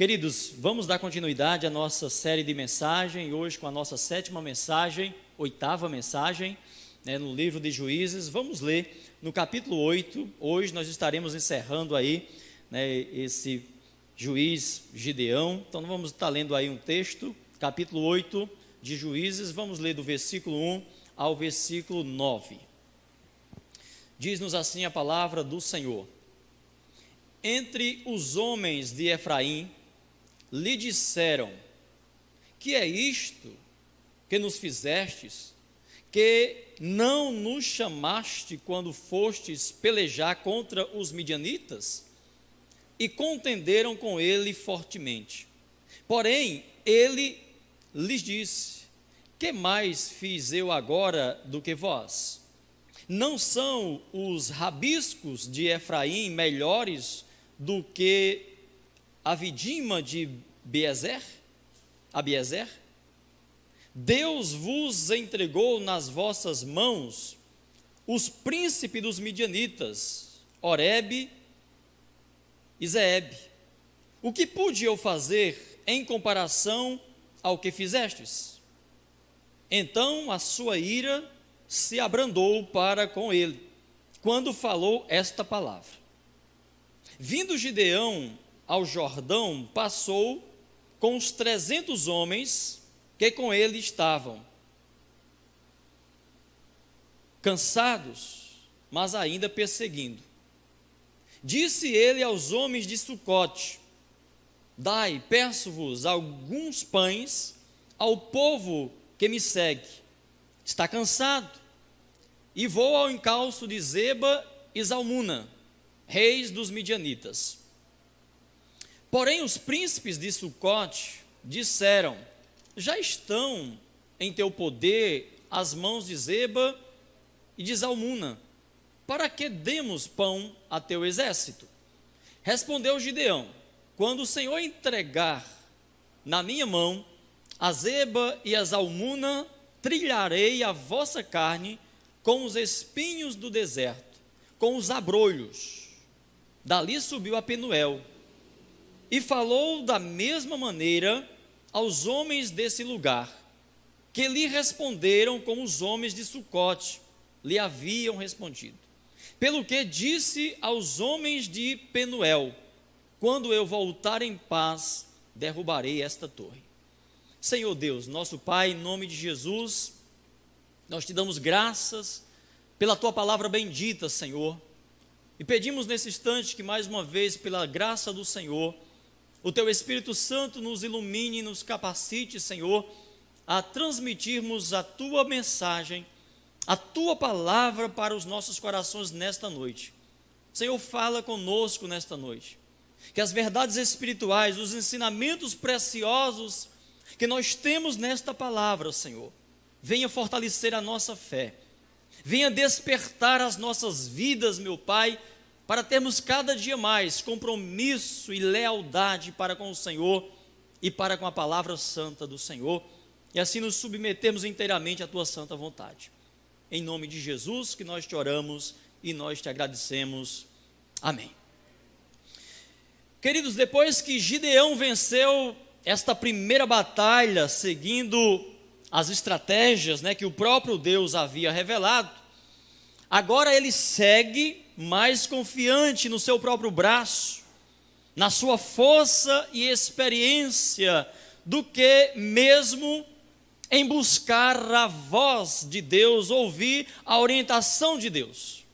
Queridos, vamos dar continuidade à nossa série de mensagem, hoje com a nossa sétima mensagem, oitava mensagem, no livro de Juízes. Vamos ler no capítulo 8, hoje nós estaremos encerrando aí, esse juiz Gideão. Então nós vamos estar lendo aí um texto, capítulo 8 de Juízes, vamos ler do versículo 1 ao versículo 9. Diz-nos assim a palavra do Senhor: Entre os homens de Efraim lhe disseram: que é isto que nos fizestes, que não nos chamaste quando fostes pelejar contra os midianitas? E contenderam com ele fortemente. Porém, ele lhes disse: que mais fiz eu agora do que vós? Não são os rabiscos de Efraim melhores do que a vidima de Abiezer? Deus vos entregou nas vossas mãos os príncipes dos midianitas, Oreb e Zeeb. O que pude eu fazer em comparação ao que fizestes? Então a sua ira se abrandou para com ele, quando falou esta palavra. Vindo Gideão ao Jordão, passou com os 300 homens que com ele estavam, cansados, mas ainda perseguindo. Disse ele aos homens de Sucote: dai, peço-vos, alguns pães ao povo que me segue. Está cansado, e vou ao encalço de Zeba e Zalmuna, reis dos midianitas. Porém os príncipes de Sucote disseram: já estão em teu poder as mãos de Zeba e de Zalmuna, para que demos pão a teu exército? Respondeu Gideão: quando o Senhor entregar na minha mão a Zeba e a Zalmuna, trilharei a vossa carne com os espinhos do deserto, com os abrolhos. Dali subiu a Penuel, e falou da mesma maneira aos homens desse lugar, que lhe responderam como os homens de Sucote lhe haviam respondido. Pelo que disse aos homens de Penuel: quando eu voltar em paz, derrubarei esta torre. Senhor Deus, nosso Pai, em nome de Jesus, nós te damos graças pela tua palavra bendita, Senhor, e pedimos nesse instante que mais uma vez, pela graça do Senhor, o teu Espírito Santo nos ilumine e nos capacite, Senhor, a transmitirmos a tua mensagem, a tua palavra para os nossos corações nesta noite. Senhor, fala conosco nesta noite, que as verdades espirituais, os ensinamentos preciosos que nós temos nesta palavra, Senhor, venha fortalecer a nossa fé, venha despertar as nossas vidas, meu Pai, para termos cada dia mais compromisso e lealdade para com o Senhor e para com a palavra santa do Senhor, e assim nos submetemos inteiramente à tua santa vontade. Em nome de Jesus que nós te oramos e nós te agradecemos. Amém. Queridos, depois que Gideão venceu esta primeira batalha, seguindo as estratégias que o próprio Deus havia revelado, agora ele segue mais confiante no seu próprio braço, na sua força e experiência, do que mesmo em buscar a voz de Deus, ouvir a orientação de Deus.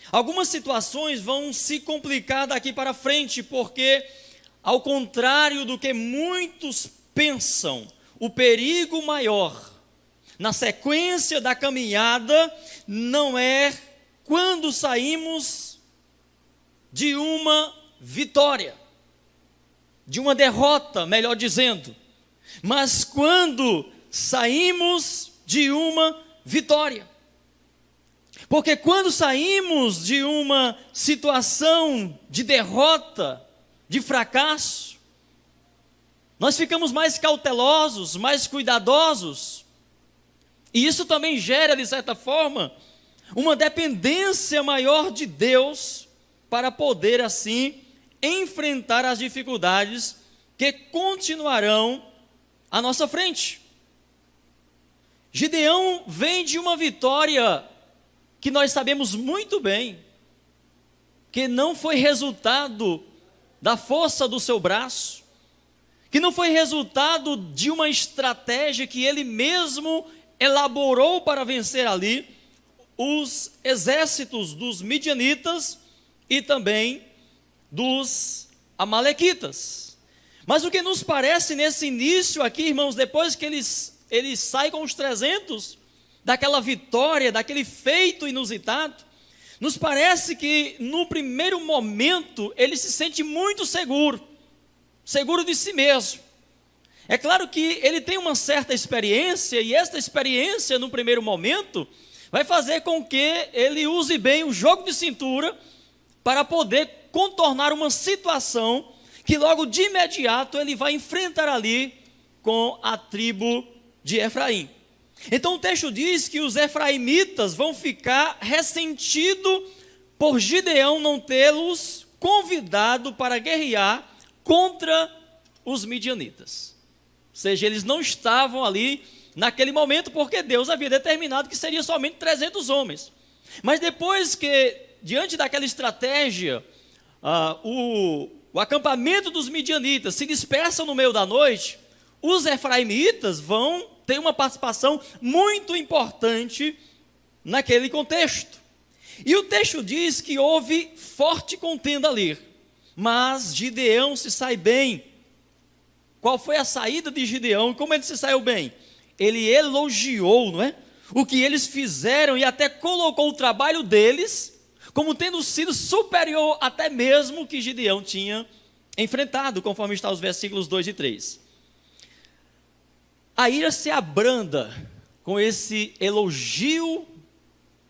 Algumas situações vão se complicar daqui para frente, porque, ao contrário do que muitos pensam, o perigo maior na sequência da caminhada não é quando saímos de uma vitória, de uma derrota, melhor dizendo, mas quando saímos de uma vitória. Porque quando saímos de uma situação de derrota, de fracasso, nós ficamos mais cautelosos, mais cuidadosos, e isso também gera, de certa forma, uma dependência maior de Deus, para poder assim enfrentar as dificuldades que continuarão à nossa frente. Gideão vem de uma vitória que nós sabemos muito bem, que não foi resultado da força do seu braço, que não foi resultado de uma estratégia que ele mesmo elaborou para vencer ali os exércitos dos midianitas e também dos amalequitas. Mas o que nos parece nesse início aqui, irmãos, depois que ele sai com os 300, daquela vitória, daquele feito inusitado, nos parece que no primeiro momento ele se sente muito seguro de si mesmo. É claro que ele tem uma certa experiência, e esta experiência no primeiro momento vai fazer com que ele use bem o jogo de cintura para poder contornar uma situação que logo de imediato ele vai enfrentar ali com a tribo de Efraim. Então o texto diz que os efraimitas vão ficar ressentidos por Gideão não tê-los convidado para guerrear contra os midianitas. Ou seja, eles não estavam ali naquele momento porque Deus havia determinado que seria somente 300 homens. Mas depois que, diante daquela estratégia, o acampamento dos midianitas se dispersa no meio da noite, os efraimitas vão ter uma participação muito importante naquele contexto. E o texto diz que houve forte contenda ali, mas Gideão se sai bem. Qual foi a saída de Gideão? Como ele se saiu bem? Ele elogiou, não é? O que eles fizeram e até colocou o trabalho deles como tendo sido superior até mesmo o que Gideão tinha enfrentado, conforme está os versículos 2 e 3. A ira se abranda com esse elogio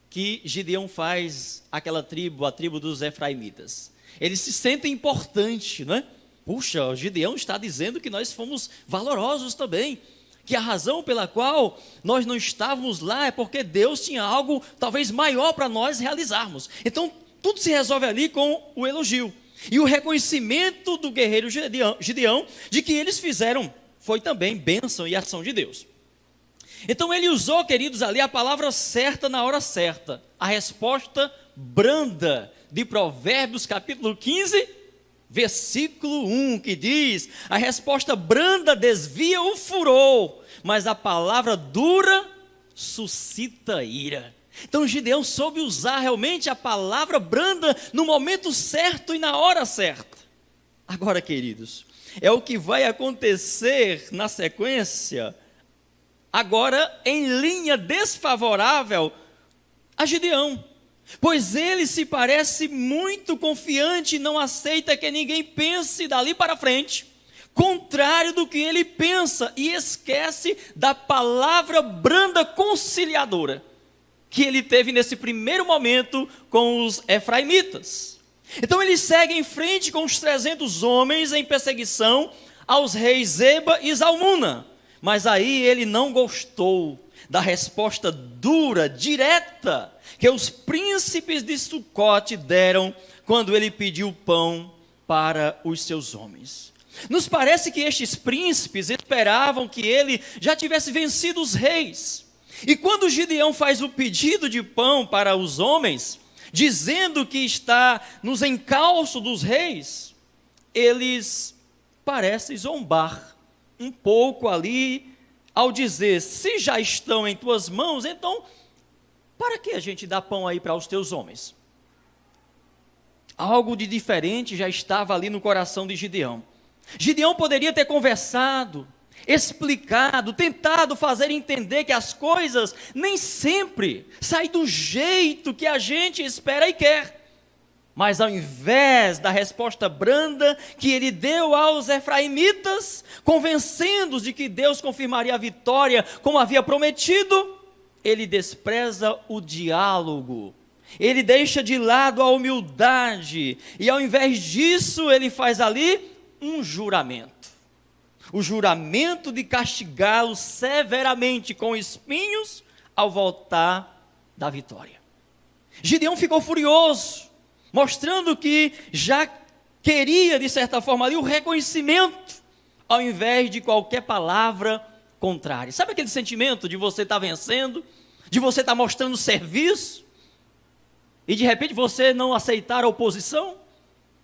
que Gideão faz àquela tribo, a tribo dos efraimitas. Eles se sentem importantes, não é? Puxa, Gideão está dizendo que nós fomos valorosos também, que a razão pela qual nós não estávamos lá é porque Deus tinha algo talvez maior para nós realizarmos. Então, tudo se resolve ali com o elogio. E o reconhecimento do guerreiro Gideão de que eles fizeram foi também bênção e ação de Deus. Então ele usou, queridos, ali a palavra certa na hora certa. A resposta branda de Provérbios capítulo 15, versículo 1, que diz: a resposta branda desvia o furor, mas a palavra dura suscita ira. Então Gideão soube usar realmente a palavra branda no momento certo e na hora certa. Agora, queridos, é o que vai acontecer na sequência, agora em linha desfavorável a Gideão. Pois ele se parece muito confiante e não aceita que ninguém pense dali para frente, contrário do que ele pensa, e esquece da palavra branda conciliadora que ele teve nesse primeiro momento com os efraimitas. Então ele segue em frente com os 300 homens em perseguição aos reis Zeba e Zalmuna, mas aí ele não gostou da resposta dura, direta, que os príncipes de Sucote deram quando ele pediu pão para os seus homens. Nos parece que estes príncipes esperavam que ele já tivesse vencido os reis. E quando Gideão faz o pedido de pão para os homens, dizendo que está nos encalços dos reis, eles parecem zombar um pouco ali, ao dizer: se já estão em tuas mãos, então para que a gente dá pão aí para os teus homens? Algo de diferente já estava ali no coração de Gideão. Gideão poderia ter conversado, explicado, tentado fazer entender que as coisas nem sempre saem do jeito que a gente espera e quer. Mas ao invés da resposta branda que ele deu aos efraimitas, convencendo-os de que Deus confirmaria a vitória como havia prometido, ele despreza o diálogo, ele deixa de lado a humildade, e ao invés disso ele faz ali um juramento. O juramento de castigá-los severamente com espinhos ao voltar da vitória. Gideão ficou furioso, mostrando que já queria, de certa forma, ali o reconhecimento ao invés de qualquer palavra contrária. Sabe aquele sentimento de você estar vencendo, de você estar mostrando serviço, e de repente você não aceitar a oposição?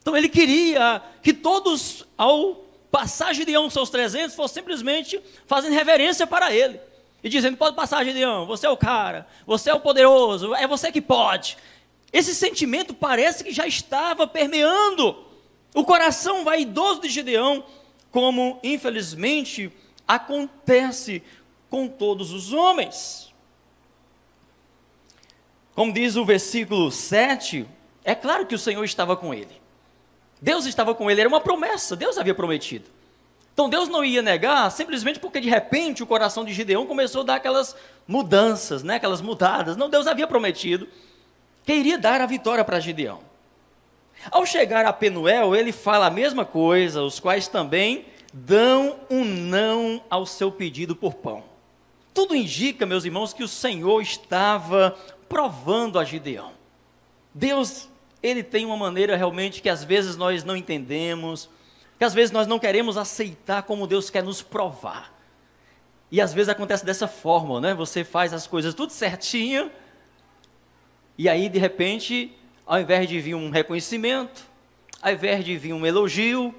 Então ele queria que todos, ao passar Gideão com seus 300, fossem simplesmente fazendo reverência para ele, e dizendo: pode passar, Gideão, você é o cara, você é o poderoso, é você que pode. Esse sentimento parece que já estava permeando o coração vaidoso de Gideão, como infelizmente acontece com todos os homens. Como diz o versículo 7, é claro que o Senhor estava com ele. Deus estava com ele, era uma promessa, Deus havia prometido. Então Deus não ia negar, simplesmente porque de repente o coração de Gideão começou a dar aquelas mudanças, aquelas mudadas. Não, Deus havia prometido que iria dar a vitória para Gideão. Ao chegar a Penuel, ele fala a mesma coisa, os quais também dão um não ao seu pedido por pão. Tudo indica, meus irmãos, que o Senhor estava provando a Gideão. Deus, ele tem uma maneira realmente que às vezes nós não entendemos, que às vezes nós não queremos aceitar como Deus quer nos provar. E às vezes acontece dessa forma, Você faz as coisas tudo certinho, e aí de repente, ao invés de vir um reconhecimento, ao invés de vir um elogio,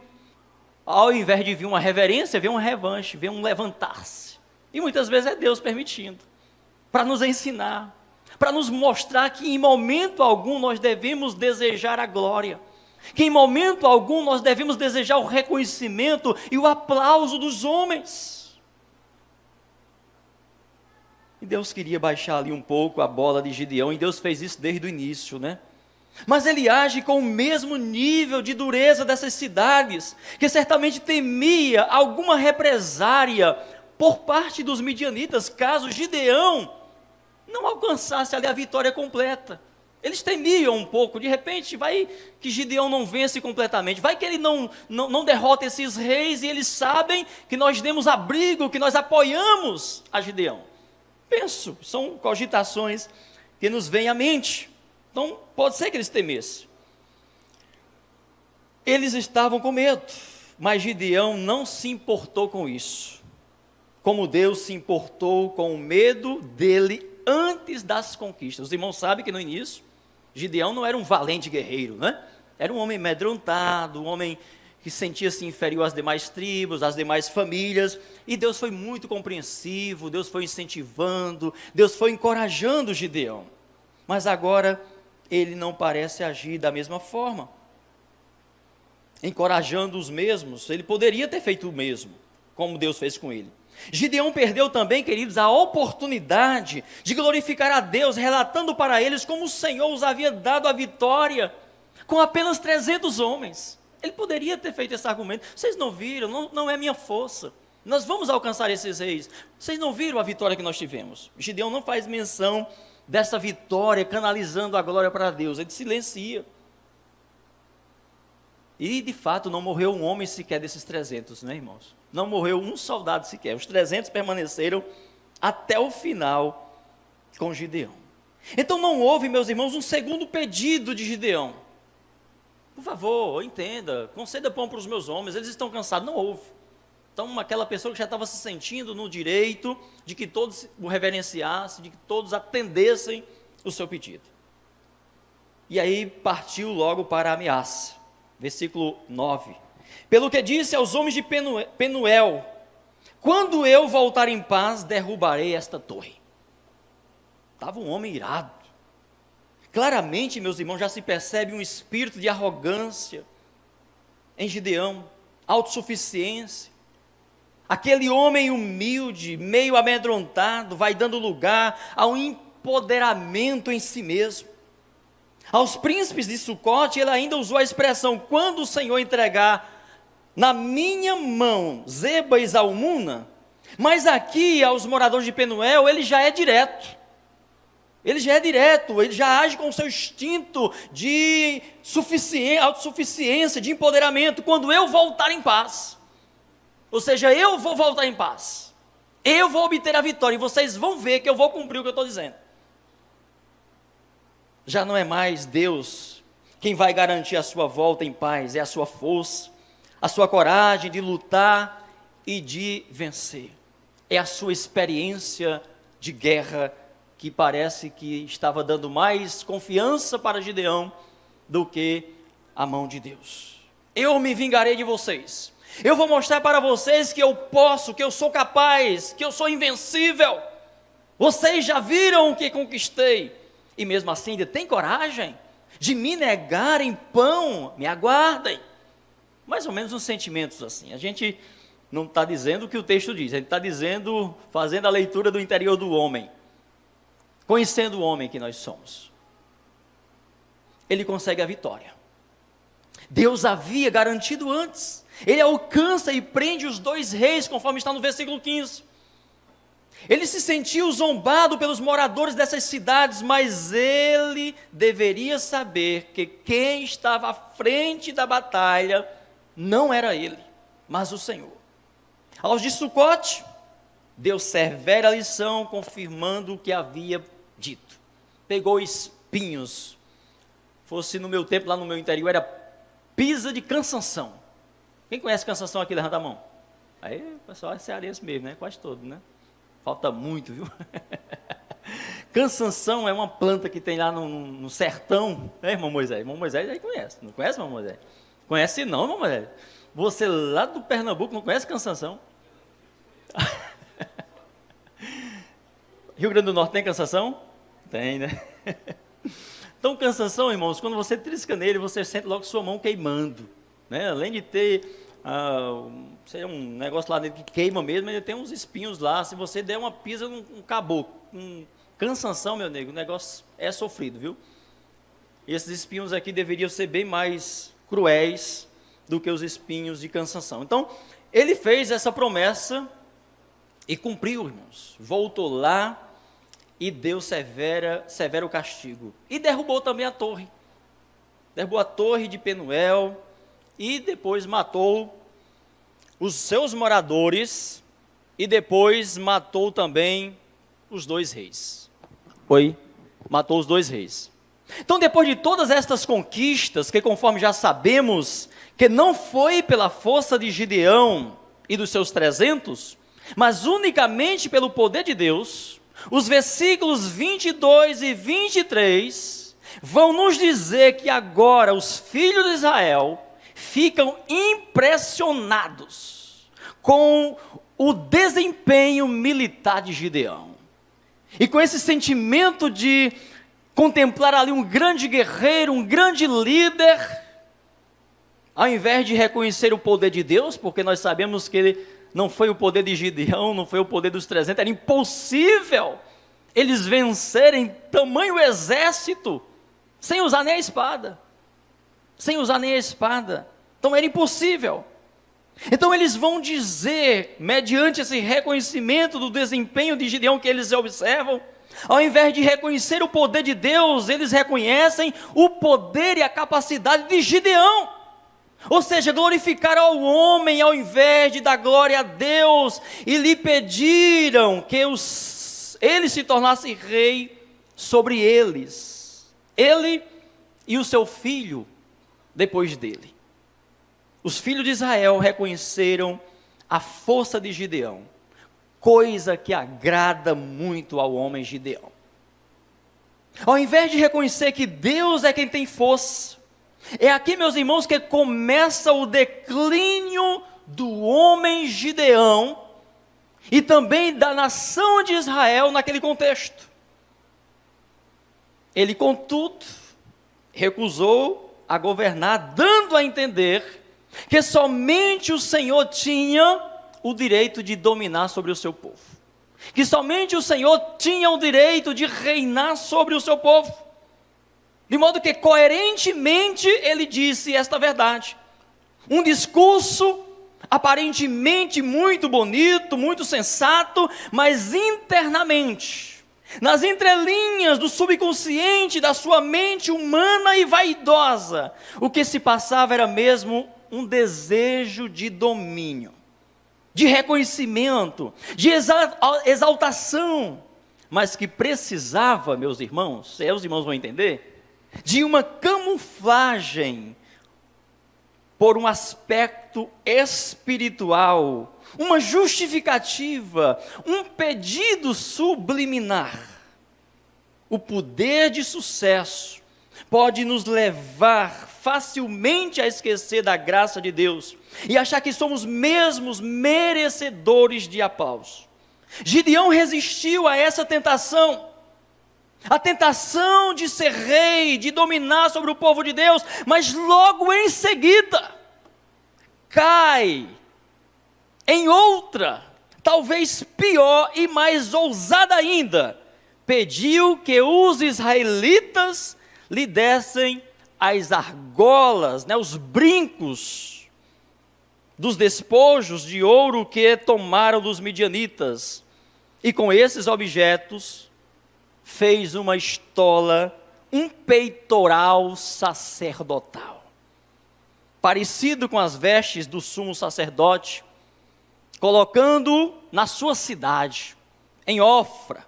ao invés de vir uma reverência, vem uma revanche, vem um levantar-se. E muitas vezes é Deus permitindo, para nos ensinar, para nos mostrar que em momento algum nós devemos desejar a glória, que em momento algum nós devemos desejar o reconhecimento e o aplauso dos homens. E Deus queria baixar ali um pouco a bola de Gideão, e Deus fez isso desde o início, Mas ele age com o mesmo nível de dureza dessas cidades, que certamente temia alguma represária por parte dos midianitas, caso Gideão não alcançasse ali a vitória completa. Eles temiam um pouco, de repente vai que Gideão não vence completamente, vai que ele não derrota esses reis, e eles sabem que nós demos abrigo, que nós apoiamos a Gideão. Penso, são cogitações que nos vêm à mente. Então, pode ser que eles temessem. Eles estavam com medo, mas Gideão não se importou com isso, como Deus se importou com o medo dele antes das conquistas. Os irmãos sabem que no início, Gideão não era um valente guerreiro, Era um homem amedrontado, um homem que sentia-se inferior às demais tribos, às demais famílias, e Deus foi muito compreensivo, Deus foi incentivando, Deus foi encorajando Gideão. Mas agora ele não parece agir da mesma forma, encorajando os mesmos. Ele poderia ter feito o mesmo, como Deus fez com ele. Gideão perdeu também, queridos, a oportunidade de glorificar a Deus, relatando para eles como o Senhor os havia dado a vitória, com apenas 300 homens. Ele poderia ter feito esse argumento: vocês não viram, não é minha força, nós vamos alcançar esses reis, vocês não viram a vitória que nós tivemos. Gideão não faz menção dessa vitória, canalizando a glória para Deus, ele silencia. E de fato não morreu um homem sequer desses 300, irmãos? Não morreu um soldado sequer, os 300 permaneceram até o final com Gideão. Então não houve, meus irmãos, um segundo pedido de Gideão: por favor, entenda, conceda pão para os meus homens, eles estão cansados. Não houve. Então aquela pessoa que já estava se sentindo no direito de que todos o reverenciassem, de que todos atendessem o seu pedido. E aí partiu logo para a ameaça. Versículo 9. Pelo que disse aos homens de Penuel: quando eu voltar em paz, derrubarei esta torre. Estava um homem irado. Claramente, meus irmãos, já se percebe um espírito de arrogância em Gideão, autossuficiência. Aquele homem humilde, meio amedrontado, vai dando lugar a um empoderamento em si mesmo. Aos príncipes de Sucote, ele ainda usou a expressão: quando o Senhor entregar na minha mão Zeba e Zalmuna. Mas aqui, aos moradores de Penuel, ele já é direto. Ele já age com o seu instinto de autossuficiência, de empoderamento. Quando eu voltar em paz, ou seja, eu vou voltar em paz, eu vou obter a vitória, e vocês vão ver que eu vou cumprir o que eu estou dizendo. Já não é mais Deus quem vai garantir a sua volta em paz, é a sua força, a sua coragem de lutar e de vencer. É a sua experiência de guerra que parece que estava dando mais confiança para Gideão do que a mão de Deus. Eu me vingarei de vocês. Eu vou mostrar para vocês que eu posso, que eu sou capaz, que eu sou invencível. Vocês já viram o que conquistei. E mesmo assim ainda tem coragem de me negarem pão, me aguardem. Mais ou menos uns sentimentos assim. A gente não está dizendo o que o texto diz, a gente está dizendo, fazendo a leitura do interior do homem, conhecendo o homem que nós somos. Ele consegue a vitória. Deus havia garantido antes. Ele alcança e prende os 2 reis, conforme está no versículo 15. Ele se sentiu zombado pelos moradores dessas cidades, mas ele deveria saber que quem estava à frente da batalha não era ele, mas o Senhor. Aos de Sucote, deu severa lição, confirmando o que havia dito. Pegou espinhos. Fosse no meu tempo, lá no meu interior, era pisa de cansanção. Quem conhece cansanção aqui, levanta a mão. Aí, o pessoal é cearense mesmo, né? Quase todo, né? Falta muito, viu? Cansanção é uma planta que tem lá no sertão, né, irmão Moisés? Irmão Moisés aí conhece. Não conhece, irmão Moisés? Conhece não, irmão Moisés? Você lá do Pernambuco não conhece cansanção? Rio Grande do Norte tem cansanção? Tem, né? Então, cansanção, irmãos, quando você trisca nele, você sente logo sua mão queimando, né? Além de ter um negócio lá dentro que queima mesmo, ele tem uns espinhos lá. Se você der uma pisa num caboclo, cansanção, meu nego, o negócio é sofrido, viu? Esses espinhos aqui deveriam ser bem mais cruéis do que os espinhos de cansanção. Então, ele fez essa promessa e cumpriu, irmãos. Voltou lá e deu severo castigo. E derrubou também a torre. Derrubou a torre de Penuel e depois matou os seus moradores e depois matou também os 2 reis. Matou os 2 reis. Então, depois de todas estas conquistas, que conforme já sabemos, que não foi pela força de Gideão e dos seus 300, mas unicamente pelo poder de Deus, os versículos 22 e 23 vão nos dizer que agora os filhos de Israel ficam impressionados com o desempenho militar de Gideão. E com esse sentimento de contemplar ali um grande guerreiro, um grande líder, ao invés de reconhecer o poder de Deus, porque nós sabemos que não foi o poder de Gideão, não foi o poder dos 300, era impossível eles vencerem tamanho exército, sem usar nem a espada, então era impossível. Então eles vão dizer, mediante esse reconhecimento do desempenho de Gideão que eles observam, ao invés de reconhecer o poder de Deus, eles reconhecem o poder e a capacidade de Gideão. Ou seja, glorificar ao homem ao invés de dar glória a Deus, e lhe pediram que ele se tornasse rei sobre eles, ele e o seu filho depois dele. Os filhos de Israel reconheceram a força de Gideão, coisa que agrada muito ao homem Gideão. Ao invés de reconhecer que Deus é quem tem força, é aqui, meus irmãos, que começa o declínio do homem Gideão e também da nação de Israel naquele contexto. Ele, contudo, recusou a governar, dando a entender que somente o Senhor tinha o direito de dominar sobre o seu povo, que somente o Senhor tinha o direito de reinar sobre o seu povo. De modo que, coerentemente, ele disse esta verdade. Um discurso aparentemente muito bonito, muito sensato, mas internamente, nas entrelinhas do subconsciente da sua mente humana e vaidosa, o que se passava era mesmo um desejo de domínio, de reconhecimento, de exaltação, mas que precisava, meus irmãos, os irmãos vão entender, de uma camuflagem por um aspecto espiritual, uma justificativa, um pedido subliminar. O poder de sucesso pode nos levar facilmente a esquecer da graça de Deus e achar que somos mesmos merecedores de aplauso. Gideão resistiu a essa tentação, a tentação de ser rei, de dominar sobre o povo de Deus, mas logo em seguida cai em outra, talvez pior e mais ousada ainda. Pediu que os israelitas lhe dessem as argolas, os brincos dos despojos de ouro que tomaram dos midianitas. E com esses objetos fez uma estola, um peitoral sacerdotal, parecido com as vestes do sumo sacerdote, colocando na sua cidade, em Ofra,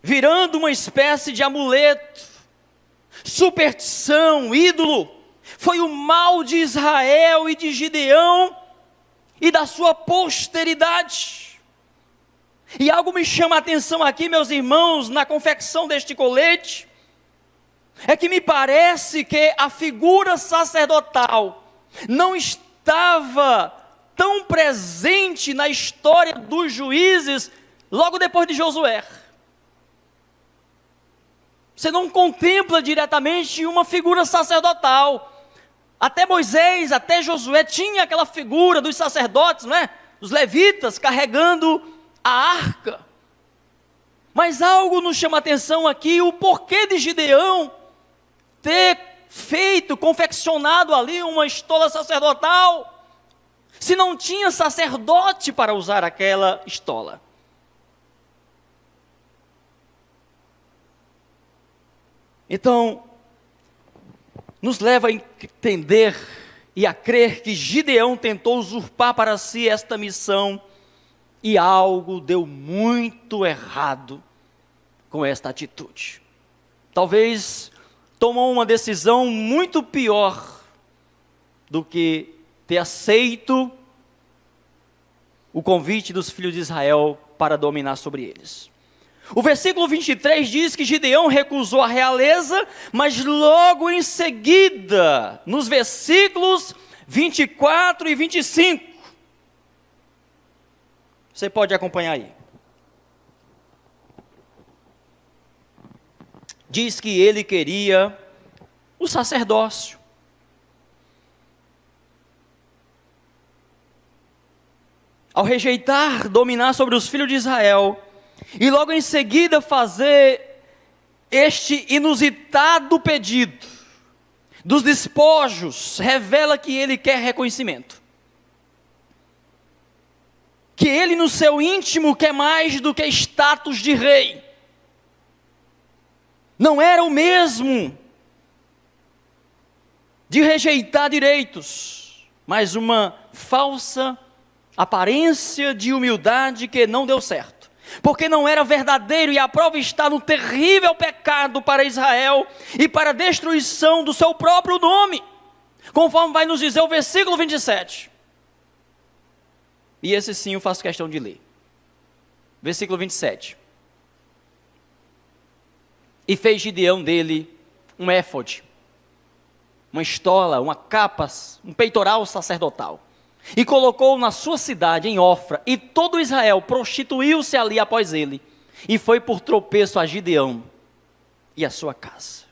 virando uma espécie de amuleto, superstição, ídolo. Foi o mal de Israel e de Gideão e da sua posteridade. E algo me chama a atenção aqui, meus irmãos, na confecção deste colete, é que me parece que a figura sacerdotal não estava tão presente na história dos juízes logo depois de Josué. Você não contempla diretamente uma figura sacerdotal. Até Moisés, até Josué tinha aquela figura dos sacerdotes, os levitas carregando a arca. Mas algo nos chama a atenção aqui, o porquê de Gideão ter confeccionado ali uma estola sacerdotal, se não tinha sacerdote para usar aquela estola. Então, nos leva a entender e a crer que Gideão tentou usurpar para si esta missão e algo deu muito errado com esta atitude. Talvez tomou uma decisão muito pior do que ter aceito o convite dos filhos de Israel para dominar sobre eles. O versículo 23 diz que Gideão recusou a realeza, mas logo em seguida, nos versículos 24 e 25, você pode acompanhar aí. Diz que ele queria o sacerdócio. Ao rejeitar dominar sobre os filhos de Israel, e logo em seguida fazer este inusitado pedido dos despojos, revela que ele quer reconhecimento. Que ele no seu íntimo quer mais do que status de rei. Não era o mesmo de rejeitar direitos, mas uma falsa aparência de humildade que não deu certo. Porque não era verdadeiro, e a prova está no terrível pecado para Israel e para a destruição do seu próprio nome, conforme vai nos dizer o versículo 27. E esse sim eu faço questão de ler. Versículo 27. E fez Gideão dele um éfode, uma estola, uma capa, um peitoral sacerdotal. E colocou na sua cidade, em Ofra, e todo Israel prostituiu-se ali após ele, e foi por tropeço a Gideão e a sua casa.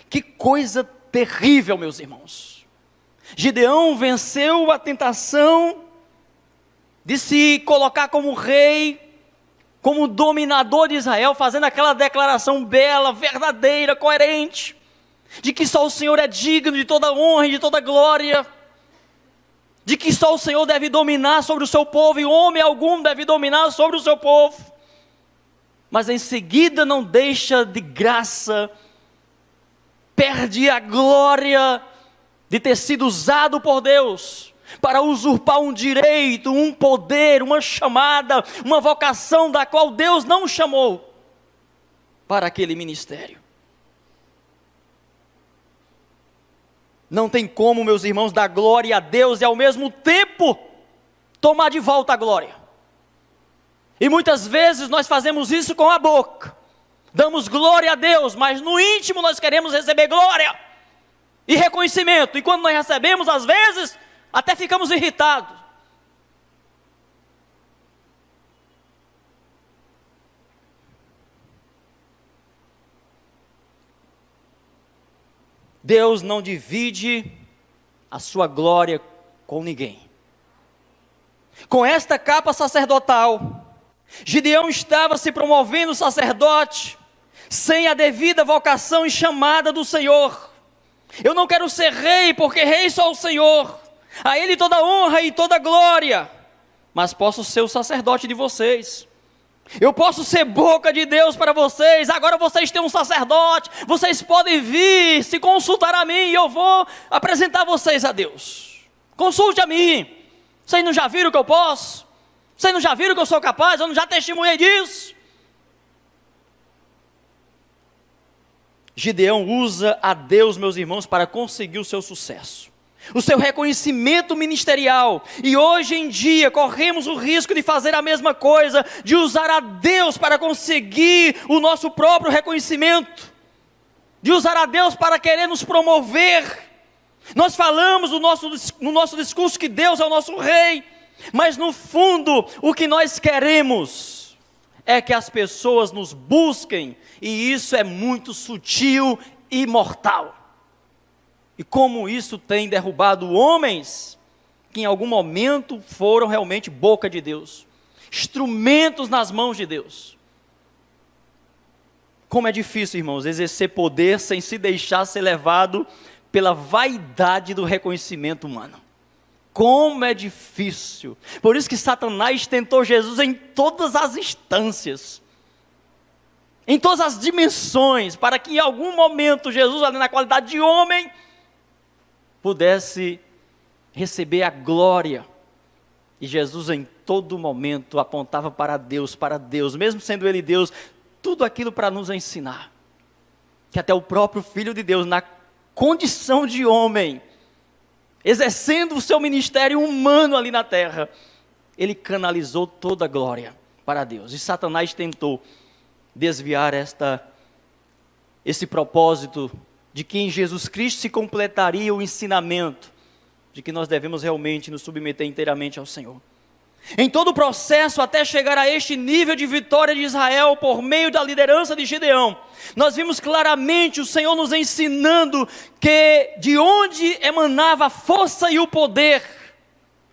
Que coisa terrível, meus irmãos. Gideão venceu a tentação de se colocar como rei, como dominador de Israel, fazendo aquela declaração bela, verdadeira, coerente, de que só o Senhor é digno de toda honra e de toda glória, de que só o Senhor deve dominar sobre o seu povo, e homem algum deve dominar sobre o seu povo. Mas em seguida não deixa de graça, perde a glória de ter sido usado por Deus para usurpar um direito, um poder, uma chamada, uma vocação da qual Deus não chamou para aquele ministério. Não tem como, meus irmãos, dar glória a Deus e ao mesmo tempo tomar de volta a glória. E muitas vezes nós fazemos isso com a boca. Damos glória a Deus, mas no íntimo nós queremos receber glória e reconhecimento. E quando nós recebemos, às vezes, até ficamos irritados. Deus não divide a sua glória com ninguém. Com esta capa sacerdotal, Gideão estava se promovendo sacerdote, sem a devida vocação e chamada do Senhor. Eu não quero ser rei, porque rei só o Senhor. A Ele toda honra e toda glória. Mas posso ser o sacerdote de vocês. Eu posso ser boca de Deus para vocês. Agora vocês têm um sacerdote. Vocês podem vir, se consultar a mim, e eu vou apresentar vocês a Deus. Consulte a mim. Vocês não já viram que eu posso? Vocês não já viram que eu sou capaz? Eu não já testemunhei disso? Gideão usa a Deus, meus irmãos, para conseguir o seu sucesso, o seu reconhecimento ministerial. E hoje em dia corremos o risco de fazer a mesma coisa, de usar a Deus para conseguir o nosso próprio reconhecimento, de usar a Deus para querer nos promover. Nós falamos no nosso discurso que Deus é o nosso rei, mas no fundo o que nós queremos é que as pessoas nos busquem, e isso é muito sutil e mortal. E como isso tem derrubado homens que em algum momento foram realmente boca de Deus, instrumentos nas mãos de Deus. Como é difícil, irmãos, exercer poder sem se deixar ser levado pela vaidade do reconhecimento humano. Como é difícil. Por isso que Satanás tentou Jesus em todas as instâncias, em todas as dimensões, para que em algum momento Jesus, ali na qualidade de homem, pudesse receber a glória. E Jesus em todo momento apontava para Deus, mesmo sendo Ele Deus, tudo aquilo para nos ensinar, que até o próprio Filho de Deus, na condição de homem, exercendo o seu ministério humano ali na terra, Ele canalizou toda a glória para Deus. E Satanás tentou desviar esse propósito de que em Jesus Cristo se completaria o ensinamento de que nós devemos realmente nos submeter inteiramente ao Senhor. Em todo o processo até chegar a este nível de vitória de Israel por meio da liderança de Gideão, nós vimos claramente o Senhor nos ensinando que de onde emanava a força e o poder,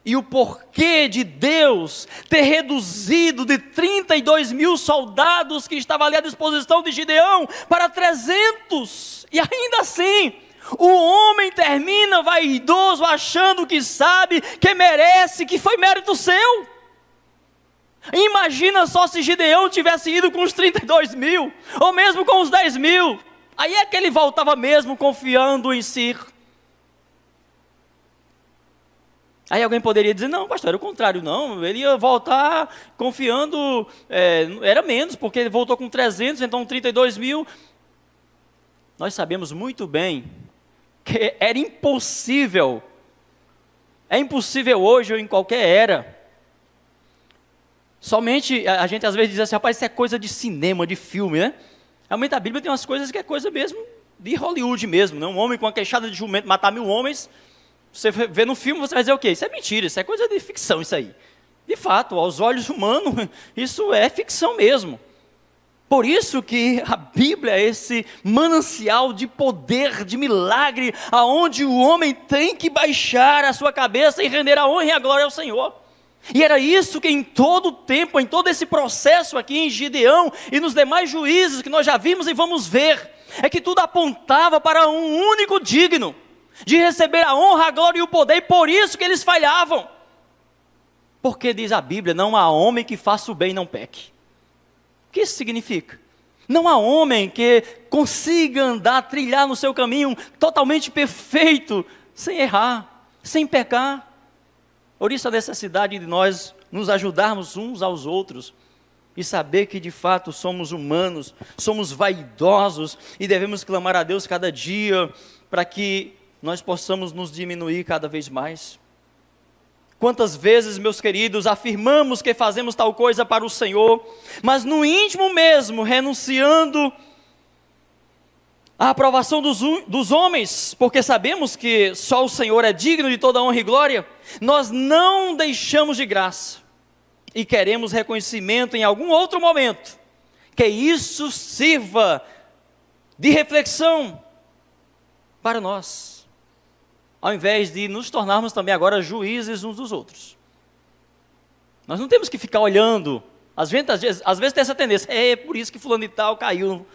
e o porquê de Deus ter reduzido de 32 mil soldados que estavam ali à disposição de Gideão para 300, e ainda assim o homem termina vaidoso, achando que sabe, que merece, que foi mérito seu. Imagina só se Gideão tivesse ido com os 32 mil, ou mesmo com os 10 mil, aí é que ele voltava mesmo confiando em si. Aí alguém poderia dizer, não pastor, era o contrário, não, ele ia voltar confiando, era menos, porque ele voltou com 300, então 32 mil, nós sabemos muito bem, que era impossível, é impossível hoje ou em qualquer era. Somente, a gente às vezes diz assim, rapaz, isso é coisa de cinema, de filme, né? Realmente a Bíblia tem umas coisas que é coisa mesmo de Hollywood mesmo, né? Um homem com uma queixada de jumento matar 1000 homens, você vê no filme, você vai dizer o quê? Isso é mentira, isso é coisa de ficção isso aí. De fato, aos olhos humanos, isso é ficção mesmo. Por isso que a Bíblia é esse manancial de poder, de milagre, aonde o homem tem que baixar a sua cabeça e render a honra e a glória ao Senhor. E era isso que em todo o tempo, em todo esse processo aqui em Gideão e nos demais juízes que nós já vimos e vamos ver, é que tudo apontava para um único digno de receber a honra, a glória e o poder, e por isso que eles falhavam. Porque diz a Bíblia, não há homem que faça o bem e não peque. O que isso significa? Não há homem que consiga andar, trilhar no seu caminho totalmente perfeito, sem errar, sem pecar. Por isso a necessidade de nós nos ajudarmos uns aos outros e saber que de fato somos humanos, somos vaidosos e devemos clamar a Deus cada dia para que nós possamos nos diminuir cada vez mais. Quantas vezes, meus queridos, afirmamos que fazemos tal coisa para o Senhor, mas no íntimo mesmo, renunciando à aprovação dos homens, porque sabemos que só o Senhor é digno de toda honra e glória, nós não deixamos de graça e queremos reconhecimento em algum outro momento, que isso sirva de reflexão para nós, ao invés de nos tornarmos também agora juízes uns dos outros. Nós não temos que ficar olhando. Às vezes tem essa tendência, é por isso que fulano de tal caiu,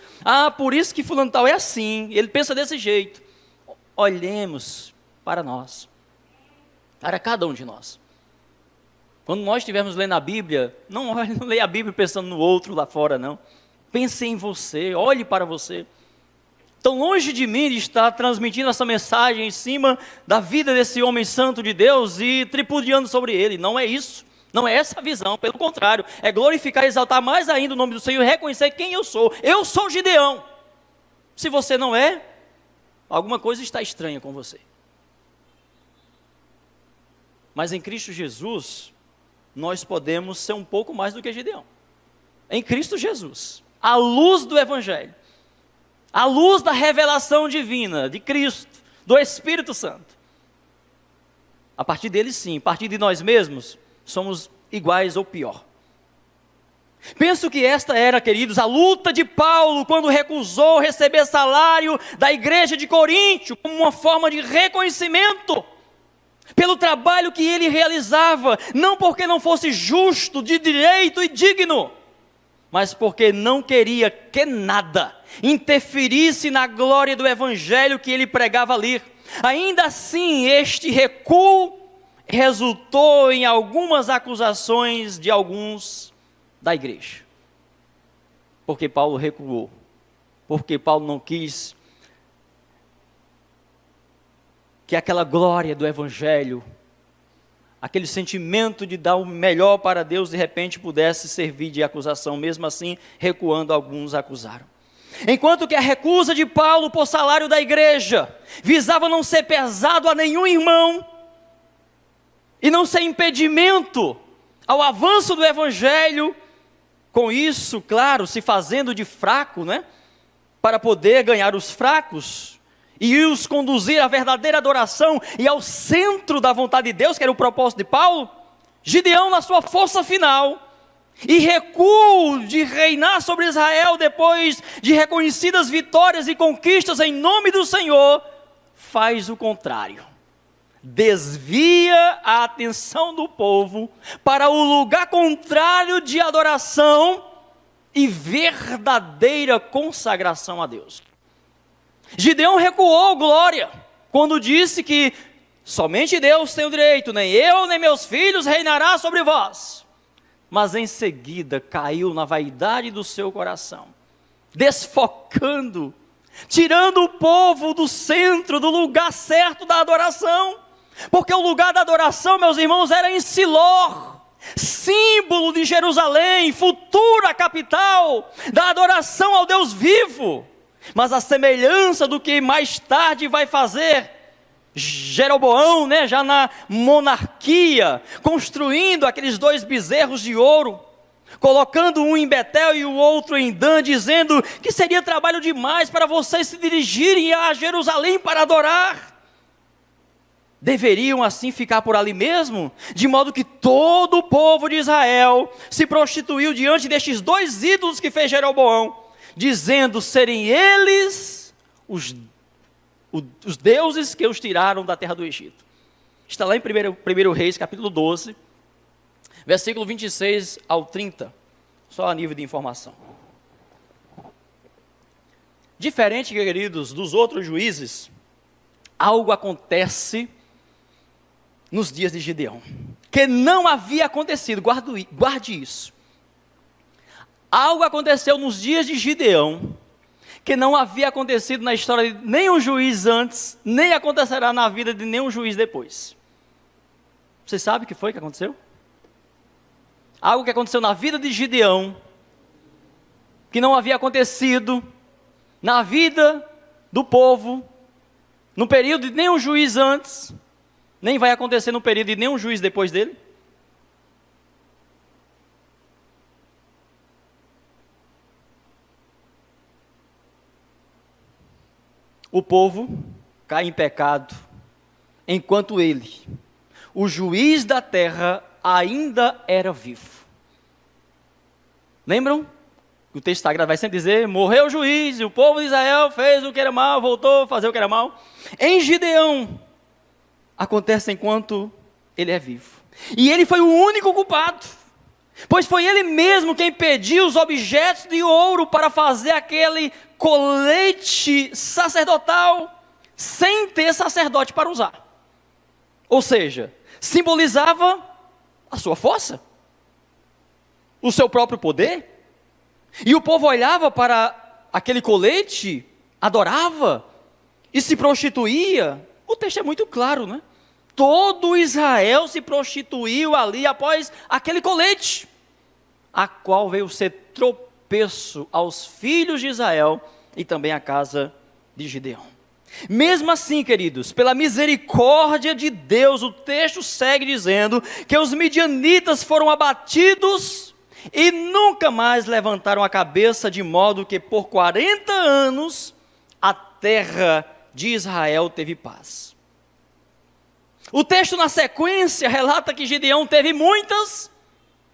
por isso que fulano de tal é assim, ele pensa desse jeito. Olhemos para nós, para cada um de nós. Quando nós estivermos lendo a Bíblia, não leia a Bíblia pensando no outro lá fora, não. Pense em você, olhe para você. Tão longe de mim de estar transmitindo essa mensagem em cima da vida desse homem santo de Deus e tripudiando sobre ele, não é isso. Não é essa a visão, pelo contrário, é glorificar e exaltar mais ainda o nome do Senhor e reconhecer quem eu sou. Eu sou Gideão. Se você não é, alguma coisa está estranha com você. Mas em Cristo Jesus, nós podemos ser um pouco mais do que Gideão. Em Cristo Jesus, à luz do Evangelho, à luz da revelação divina de Cristo, do Espírito Santo. A partir dele sim, a partir de nós mesmos, somos iguais ou pior. Penso que esta era, queridos, a luta de Paulo quando recusou receber salário da igreja de Coríntio como uma forma de reconhecimento pelo trabalho que ele realizava, não porque não fosse justo, de direito e digno, mas porque não queria que nada interferisse na glória do evangelho que ele pregava ali. Ainda assim, este recuo resultou em algumas acusações de alguns da igreja. Porque Paulo recuou, porque Paulo não quis que aquela glória do evangelho, aquele sentimento de dar o melhor para Deus, de repente pudesse servir de acusação. Mesmo assim, recuando, alguns acusaram. Enquanto que a recusa de Paulo por salário da igreja visava não ser pesado a nenhum irmão e não ser impedimento ao avanço do evangelho, com isso, claro, se fazendo de fraco, né, para poder ganhar os fracos e os conduzir à verdadeira adoração e ao centro da vontade de Deus, que era o propósito de Paulo, Gideão, na sua força final e recuo de reinar sobre Israel depois de reconhecidas vitórias e conquistas em nome do Senhor, faz o contrário. Desvia a atenção do povo para o lugar contrário de adoração e verdadeira consagração a Deus. Gideão recuou glória quando disse que somente Deus tem o direito, nem eu nem meus filhos reinará sobre vós. Mas em seguida caiu na vaidade do seu coração, desfocando, tirando o povo do centro, do lugar certo da adoração. Porque o lugar da adoração, meus irmãos, era em Siló, símbolo de Jerusalém, futura capital da adoração ao Deus vivo. Mas a semelhança do que mais tarde vai fazer Jeroboão, né, já na monarquia, construindo aqueles 2 bezerros de ouro, colocando um em Betel e o outro em Dan, dizendo que seria trabalho demais para vocês se dirigirem a Jerusalém para adorar. Deveriam assim ficar por ali mesmo, de modo que todo o povo de Israel se prostituiu diante destes 2 ídolos que fez Jeroboão, dizendo serem eles os deuses que os tiraram da terra do Egito. Está lá em 1 Reis, capítulo 12, versículo 26 ao 30, só a nível de informação. Diferente, queridos, dos outros juízes, algo acontece nos dias de Gideão, que não havia acontecido, guarde isso. Algo aconteceu nos dias de Gideão, que não havia acontecido na história de nenhum juiz antes, nem acontecerá na vida de nenhum juiz depois. Você sabe o que foi que aconteceu? Algo que aconteceu na vida de Gideão, que não havia acontecido na vida do povo, no período de nenhum juiz antes, nem vai acontecer no período de nenhum juiz depois dele. O povo cai em pecado, enquanto ele, o juiz da terra, ainda era vivo. Lembram? O texto sagrado vai sempre dizer: morreu o juiz, e o povo de Israel fez o que era mal, voltou a fazer o que era mal. Em Gideão, acontece enquanto ele é vivo. E ele foi o único culpado, pois foi ele mesmo quem pediu os objetos de ouro para fazer aquele colete sacerdotal, sem ter sacerdote para usar. Ou seja, simbolizava a sua força, o seu próprio poder. E o povo olhava para aquele colete, adorava e se prostituía. O texto é muito claro, né? Todo Israel se prostituiu ali após aquele colete, a qual veio ser tropeço aos filhos de Israel e também à casa de Gideão. Mesmo assim, queridos, pela misericórdia de Deus, o texto segue dizendo que os midianitas foram abatidos e nunca mais levantaram a cabeça, de modo que por 40 anos a terra de Israel teve paz. O texto na sequência relata que Gideão teve muitas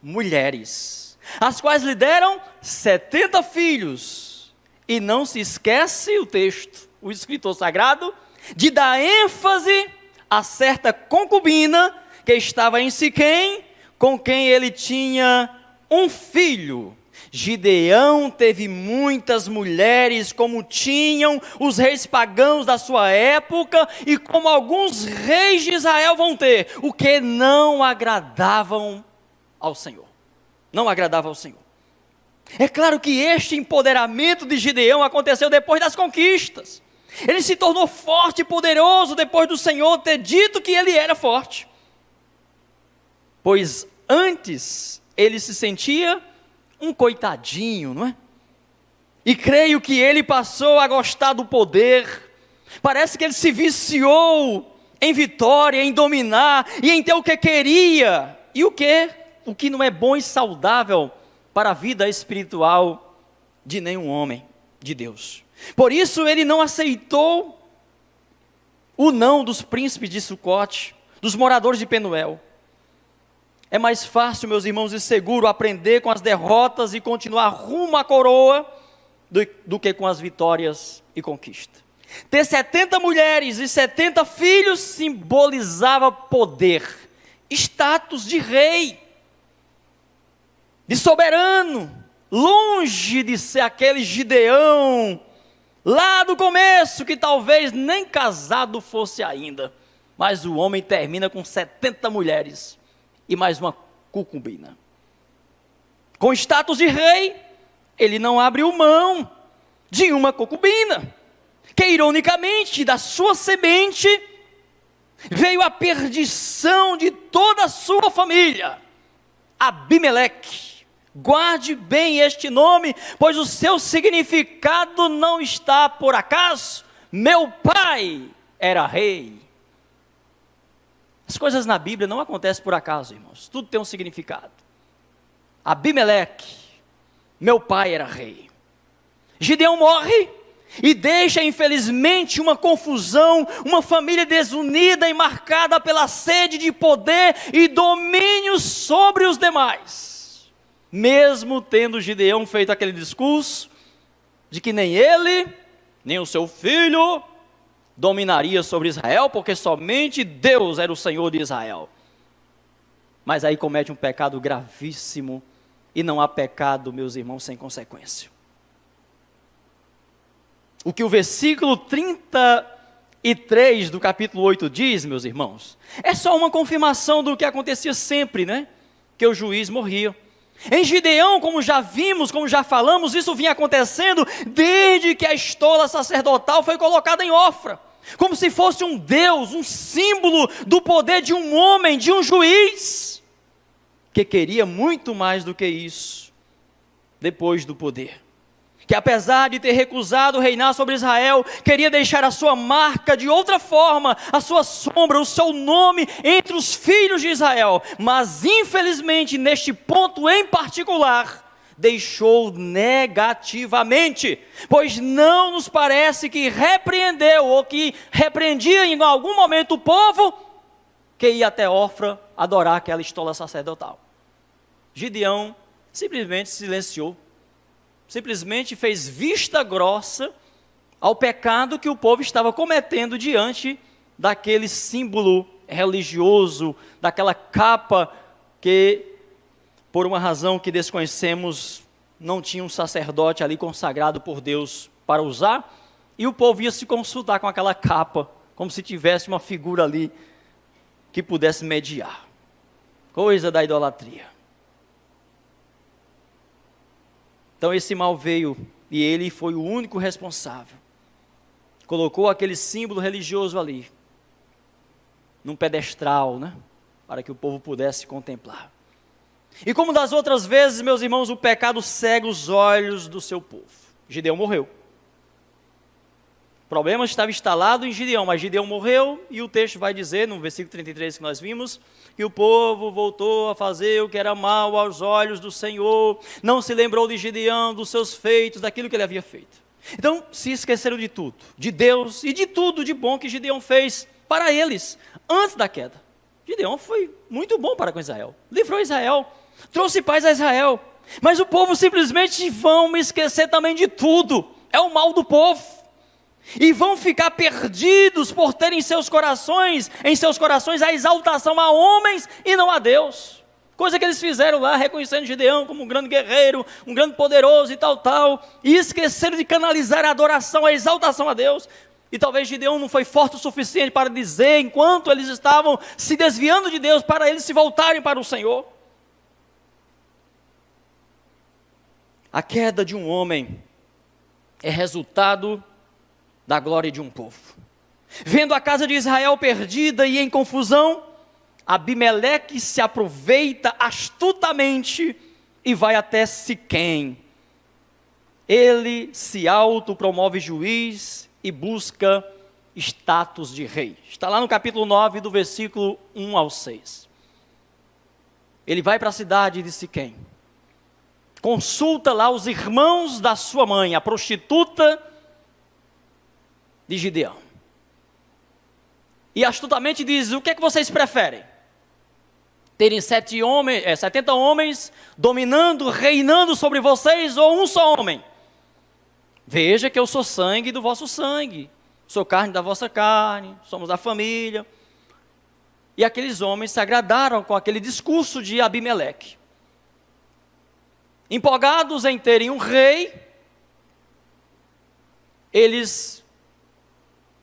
mulheres, as quais lhe deram 70 filhos. E não se esquece o texto, o escritor sagrado, de dar ênfase a certa concubina que estava em Siquém, com quem ele tinha um filho. Gideão teve muitas mulheres, como tinham os reis pagãos da sua época, e como alguns reis de Israel vão ter, o que não agradavam ao Senhor. Não agradava ao Senhor. É claro que este empoderamento de Gideão aconteceu depois das conquistas. Ele se tornou forte e poderoso depois do Senhor ter dito que ele era forte. Pois antes ele se sentia um coitadinho, não é? E creio que ele passou a gostar do poder. Parece que ele se viciou em vitória, em dominar e em ter o que queria. E o que não é bom e saudável para a vida espiritual de nenhum homem de Deus. Por isso ele não aceitou o não dos príncipes de Sucote, dos moradores de Penuel. É mais fácil, meus irmãos, e seguro aprender com as derrotas e continuar rumo à coroa do que com as vitórias e conquista. Ter 70 mulheres e 70 filhos simbolizava poder, status de rei, de soberano, longe de ser aquele Gideão lá do começo, que talvez nem casado fosse ainda, mas o homem termina com 70 mulheres e mais uma concubina. Com status de rei, ele não abriu mão de uma concubina, que ironicamente da sua semente veio a perdição de toda a sua família. Abimeleque. Guarde bem este nome, pois o seu significado não está por acaso. Meu pai era rei. As coisas na Bíblia não acontecem por acaso, irmãos. Tudo tem um significado. Abimeleque, meu pai era rei. Gideão morre e deixa, infelizmente, uma confusão, uma família desunida e marcada pela sede de poder e domínio sobre os demais. Mesmo tendo Gideão feito aquele discurso de que nem ele, nem o seu filho dominaria sobre Israel, porque somente Deus era o Senhor de Israel. Mas aí comete um pecado gravíssimo, e não há pecado, meus irmãos, sem consequência. O que o versículo 33 do capítulo 8 diz, meus irmãos, é só uma confirmação do que acontecia sempre, né? Que o juiz morria. Em Gideão, como já vimos, como já falamos, isso vinha acontecendo desde que a estola sacerdotal foi colocada em Ofra, como se fosse um Deus, um símbolo do poder de um homem, de um juiz, que queria muito mais do que isso, depois do poder. que apesar de ter recusado reinar sobre Israel, queria deixar a sua marca de outra forma, a sua sombra, o seu nome entre os filhos de Israel. Mas infelizmente neste ponto em particular, deixou negativamente, pois não nos parece que repreendeu ou que repreendia em algum momento o povo que ia até Ofra adorar aquela estola sacerdotal. Gideão simplesmente silenciou, simplesmente fez vista grossa ao pecado que o povo estava cometendo diante daquele símbolo religioso, daquela capa que, por uma razão que desconhecemos, não tinha um sacerdote ali consagrado por Deus para usar, e o povo ia se consultar com aquela capa, como se tivesse uma figura ali que pudesse mediar. Coisa da idolatria. Então esse mal veio, e ele foi o único responsável. Colocou aquele símbolo religioso ali, num pedestral, né? Para que o povo pudesse contemplar. E como das outras vezes, meus irmãos, o pecado cega os olhos do seu povo. Gideão morreu. O problema estava instalado em Gideão, mas Gideão morreu, e o texto vai dizer, no versículo 33 que nós vimos, que o povo voltou a fazer o que era mal aos olhos do Senhor, não se lembrou de Gideão, dos seus feitos, daquilo que ele havia feito. Então, se esqueceram de tudo, de Deus e de tudo de bom que Gideão fez para eles, antes da queda. Gideão foi muito bom para com Israel, livrou Israel, trouxe paz a Israel, mas o povo simplesmente vão esquecer também de tudo, é o mal do povo. E vão ficar perdidos por terem em seus corações a exaltação a homens e não a Deus. Coisa que eles fizeram lá, reconhecendo Gideão como um grande guerreiro, um grande poderoso e tal, e esqueceram de canalizar a adoração, a exaltação a Deus. E talvez Gideão não foi forte o suficiente para dizer, enquanto eles estavam se desviando de Deus, para eles se voltarem para o Senhor. A queda de um homem é resultado da glória de um povo. Vendo a casa de Israel perdida e em confusão, Abimeleque se aproveita astutamente e vai até Siquém. Ele se autopromove juiz e busca status de rei. Está lá no capítulo 9, do versículo 1 ao 6. Ele vai para a cidade de Siquém. Consulta lá os irmãos da sua mãe, a prostituta de Gideão. E astutamente diz: o que é que vocês preferem? Terem 70 homens dominando, reinando sobre vocês, ou um só homem? Veja que eu sou sangue do vosso sangue, sou carne da vossa carne, somos da família. E aqueles homens se agradaram com aquele discurso de Abimeleque. Empolgados em terem um rei, eles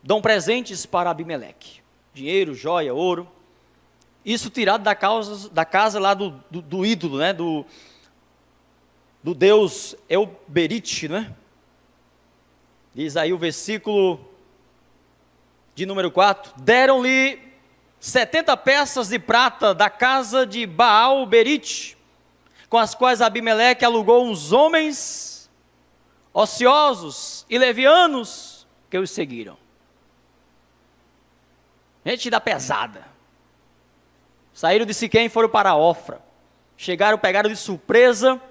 dão presentes para Abimeleque, dinheiro, joia, ouro, isso tirado da casa lá do ídolo, né? do deus Elberite, né? Diz aí o versículo de número 4, deram-lhe 70 peças de prata da casa de Baal-Berite, com as quais Abimeleque alugou uns homens ociosos e levianos que os seguiram. Gente da pesada. Saíram de Siquém e foram para Ofra. Pegaram de surpresa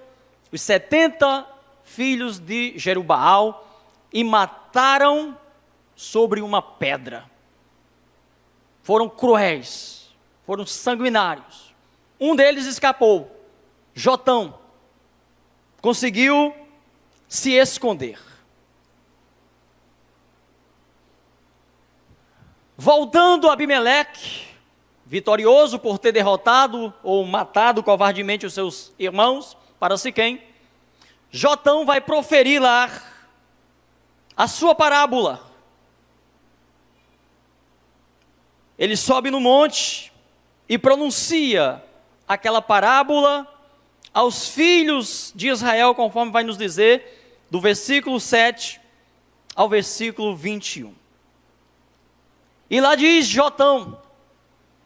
os 70 filhos de Jerubaal e mataram sobre uma pedra. Foram cruéis, foram sanguinários. Um deles escapou, Jotão, conseguiu se esconder. Voltando a Abimeleque, vitorioso por ter derrotado ou matado covardemente os seus irmãos para Siquém, Jotão vai proferir lá a sua parábola. Ele sobe no monte e pronuncia aquela parábola aos filhos de Israel, conforme vai nos dizer, do versículo 7 ao versículo 21. E lá diz Jotão,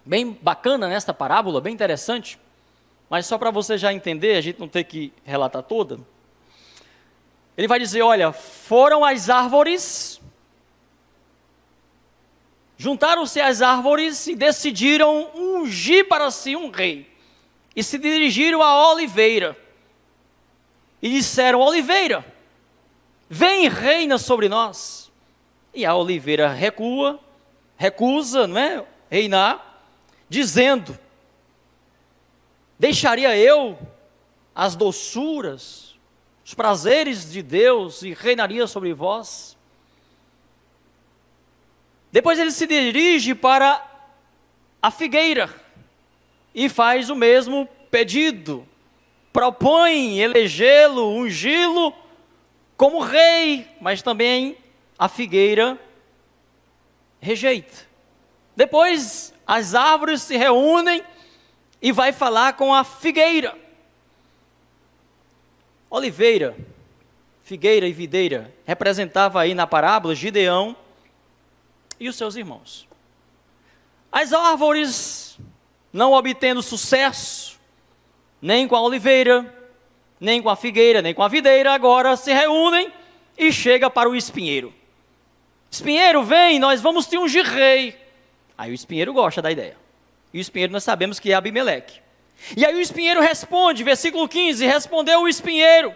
bem bacana nesta parábola, bem interessante, mas só para você já entender, a gente não ter que relatar toda. Ele vai dizer, olha, foram as árvores, juntaram-se as árvores e decidiram ungir para si um rei. E se dirigiram à oliveira. E disseram, oliveira, vem e reina sobre nós. E a oliveira recusa, não é, reinar, dizendo, deixaria eu as doçuras, os prazeres de Deus e reinaria sobre vós? Depois ele se dirige para a figueira e faz o mesmo pedido. Propõe elegê-lo, ungí-lo como rei, mas também a figueira rejeita. Depois as árvores se reúnem e vai falar com a figueira. Oliveira, figueira e videira representava aí na parábola Gideão e os seus irmãos. As árvores não obtendo sucesso, nem com a oliveira, nem com a figueira, nem com a videira, agora se reúnem e chega para o espinheiro. Espinheiro, vem, nós vamos te ungir rei. Aí o espinheiro gosta da ideia. E o espinheiro nós sabemos que é Abimeleque. E aí o espinheiro responde, versículo 15, respondeu o espinheiro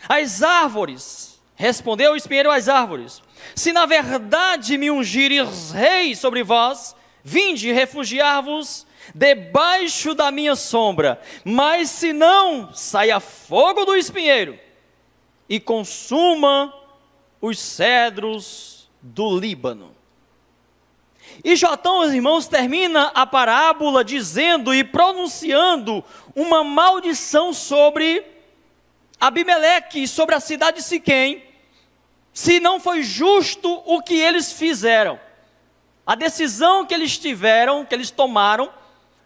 às árvores, respondeu o espinheiro às árvores, se na verdade me ungires rei sobre vós, vinde refugiar-vos debaixo da minha sombra, mas se não, saia fogo do espinheiro e consuma os cedros do Líbano. E Jotão, os irmãos, termina a parábola dizendo e pronunciando uma maldição sobre Abimeleque e sobre a cidade de Siquém, se não foi justo o que eles fizeram. A decisão que eles tiveram, que eles tomaram,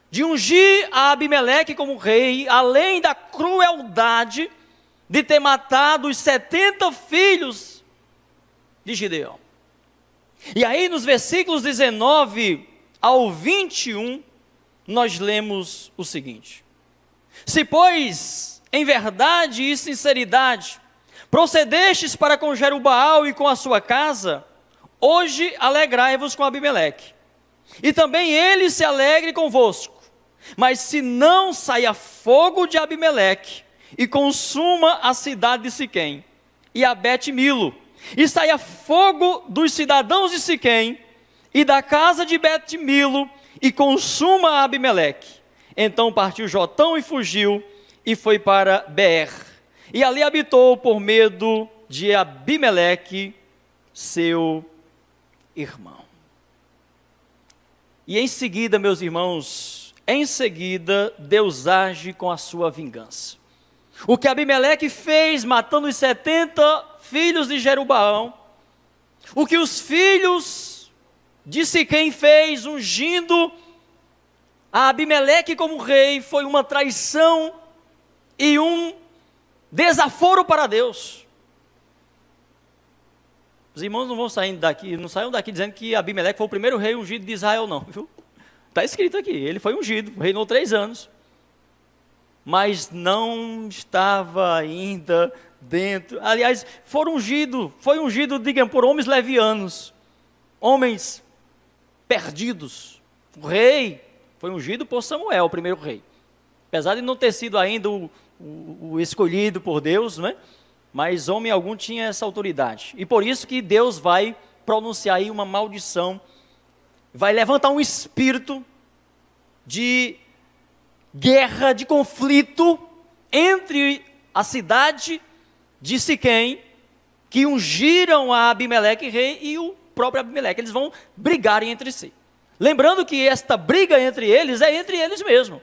de ungir a Abimeleque como rei, além da crueldade de ter matado os 70 filhos de Gideão. E aí nos versículos 19 ao 21, nós lemos o seguinte: se pois, em verdade e sinceridade, procedestes para com Jerubaal e com a sua casa, hoje alegrai-vos com Abimeleque, e também ele se alegre convosco. Mas se não saia fogo de Abimeleque, e consuma a cidade de Siquém, e a Bet-Milo, e saia fogo dos cidadãos de Siquém, e da casa de Bet-Milo, e consuma a Abimeleque. Então partiu Jotão e fugiu, e foi para Beer, e ali habitou por medo de Abimeleque, seu irmão. E em seguida, meus irmãos, em seguida, Deus age com a sua vingança. O que Abimeleque fez, matando os 70 filhos de Jerubaal, o que os filhos de Siquém fez, ungindo a Abimeleque como rei, foi uma traição e um desaforo para Deus. Os irmãos não vão saindo daqui, não saiam daqui dizendo que Abimeleque foi o primeiro rei ungido de Israel, não, viu? Está escrito aqui, ele foi ungido, reinou 3 anos. Mas não estava ainda dentro. Aliás, foi ungido, digamos, por homens levianos, homens perdidos. O rei foi ungido por Samuel, o primeiro rei. Apesar de não ter sido ainda o escolhido por Deus, né? Mas homem algum tinha essa autoridade. E por isso que Deus vai pronunciar aí uma maldição, vai levantar um espírito de guerra, de conflito entre a cidade de Siquém, que ungiram a Abimeleque rei, e o próprio Abimeleque. Eles vão brigarem entre si. Lembrando que esta briga entre eles é entre eles mesmos.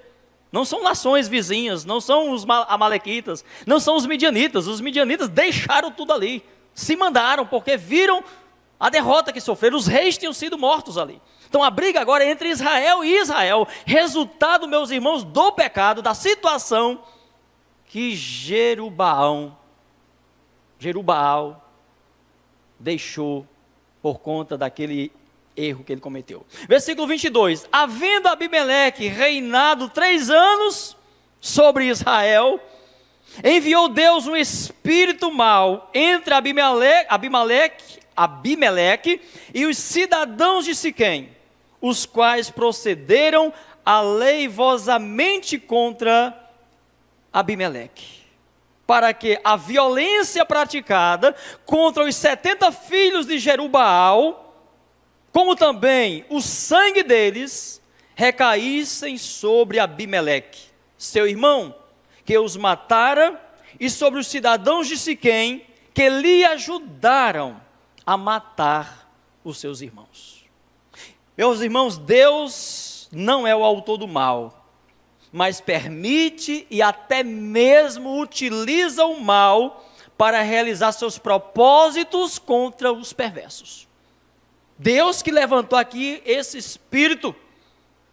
Não são nações vizinhas, não são os amalequitas, não são os midianitas. Os midianitas deixaram tudo ali, se mandaram, porque viram a derrota que sofreram. Os reis tinham sido mortos ali. Então a briga agora é entre Israel e Israel, resultado, meus irmãos, do pecado, da situação que Jerubaal deixou por conta daquele erro que ele cometeu. Versículo 22, havendo Abimeleque reinado 3 anos sobre Israel, Enviou Deus um espírito mau entre Abimeleque e os cidadãos de Siquém, os quais procederam aleivosamente contra Abimeleque, para que a violência praticada contra os 70 filhos de Jerubaal, como também o sangue deles, recaíssem sobre Abimeleque, seu irmão, que os matara, e sobre os cidadãos de Siquém, que lhe ajudaram a matar os seus irmãos. Meus irmãos, Deus não é o autor do mal, mas permite e até mesmo utiliza o mal para realizar seus propósitos contra os perversos. Deus que levantou aqui esse espírito,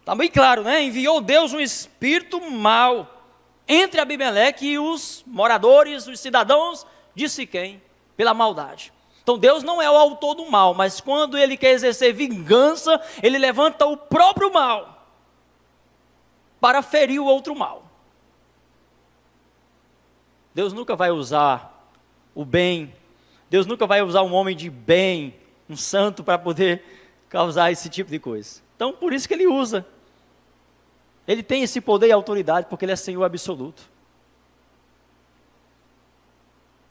está bem claro, né? Enviou Deus um espírito mau entre Abimeleque e os moradores, os cidadãos de Siquém, pela maldade. Então Deus não é o autor do mal, mas quando Ele quer exercer vingança, Ele levanta o próprio mal para ferir o outro mal. Deus nunca vai usar o bem, Deus nunca vai usar um homem de bem, um santo, para poder causar esse tipo de coisa. Então por isso que Ele usa. Ele tem esse poder e autoridade, porque Ele é Senhor absoluto.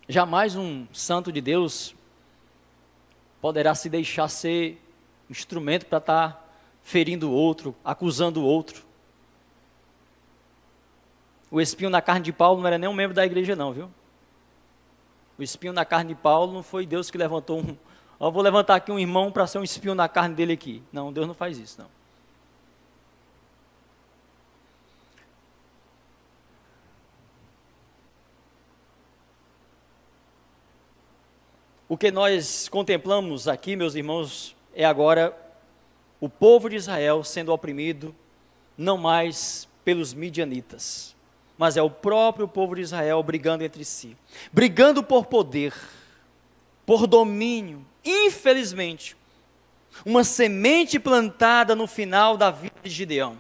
Jamais um santo de Deus poderá se deixar ser instrumento para estar ferindo o outro, acusando o outro. O espinho na carne de Paulo não era nem um membro da igreja não, viu? O espinho na carne de Paulo não foi Deus que levantou eu vou levantar aqui um irmão para ser um espinho na carne dele aqui. Não, Deus não faz isso, não. O que nós contemplamos aqui, meus irmãos, é agora o povo de Israel sendo oprimido, não mais pelos midianitas, mas é o próprio povo de Israel brigando entre si, brigando por poder, por domínio. Infelizmente, uma semente plantada no final da vida de Gideão.